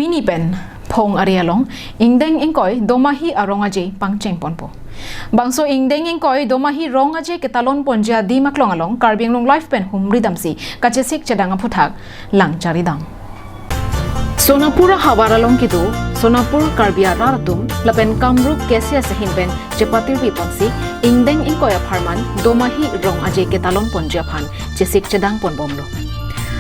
nini pen Phong arialong ingdeng ingkoi Domahi arong aje pangcheng ponpo bangso ingdeng ingkoi Domahi rong aje ketalon ponja di maklong along karbing long life pen humri damsi kachesik chadanga phuthak langchari dam Sonapura hawaralong kidu Sonapur karbia raratum lapen kamruk kesia sehin pen chepatir piponsi ingdeng ingkoi apharman Domahi rong aje ketalon ponja phan chesik chadang ponbomlo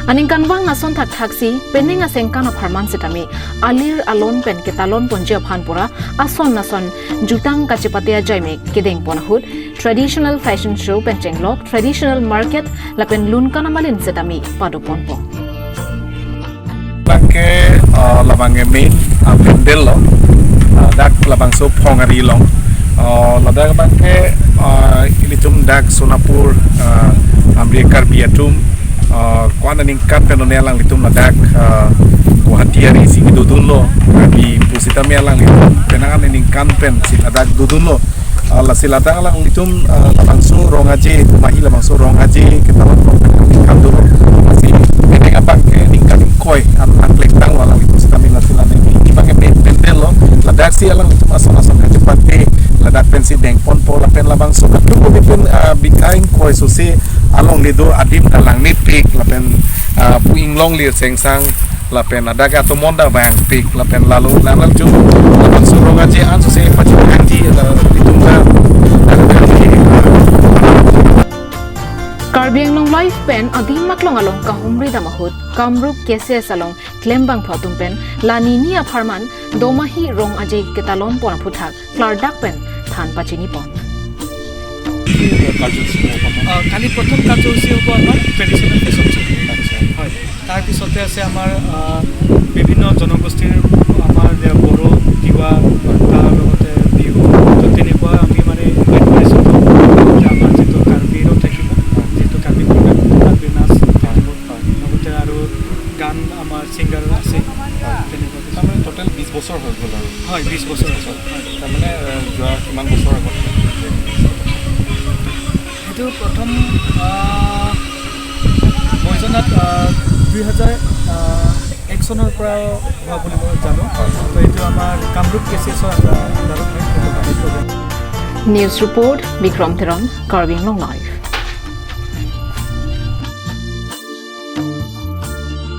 Aning kanwang ason thak thaksi pening asengkan apharman setami alir alon pen ketalon ponjia phanpura ason nason jutang kachepatia jaime kedeng ponahut traditional fashion show pen chenglok traditional market lapen lun kanamalin setami padu ponpo Bangke labange main pendel lo dak labang so phongari long ladak bangke ilitum dak Sonapur Amerikar biatum kuan aning kat penonelang litum ladak kuhatiari si dudunlo di pusita melang litum penangan aning kan pen si ladak dudunlo la silatang lang litum labangso rong aje Domahi labangso rong aje kita kan dulu si peneng apa ke ningkat koi an lektang walang litum sitami lasilan ini pakai pendel lo ladak si alang litum ason-ason cepat ladak pensi deng ponpo lapen labangso katu pen bikain koi susi along lido adim dalang nipik lapen puing long lir sengsang lapen adaga to monda bang pik lapen lalu jum lapen surong aje an so se pachi anji ditungga Karbing long life pen adim maklong along kahumri damahut kamruk kese salong klembang phatum pen la nini apharman Domahi rong aje ketalon pon phuthak klardak pen than pachini pon কালি প্ৰথম কাৰ্যসূচী হ'ব আমাৰ traditional fashion show' হয় তাৰপিছতে আছে আমাৰ বিভিন্ন জনগোষ্ঠীৰ আমাৰ বড়ো তিৱা তাৰ লগতে বিহু তেনেকুৱা আমি মানে আমাৰ যিটো কাৰ্বিৰো থাকিব যিটো কাৰ্বি প্ৰগ্ৰাম কাৰ্বি নাচ লগতে আৰু গান আমাৰ ছিংগাৰ আছে তেনেকুৱা তাৰমানে টোটেল 20 বছৰ হৈ গ'ল আৰু হয় 20 বছৰ হৈছে তাৰমানে যোৱা কিমান বছৰ আগত এইটো প্ৰথম মই জনাত 2001 চনৰ পৰা হোৱা বুলি মই জানো তো এইটো আমাৰ কামৰূপ কেচেছৰ আণ্ডাৰত হয় News report Vikram Theron Karbing long life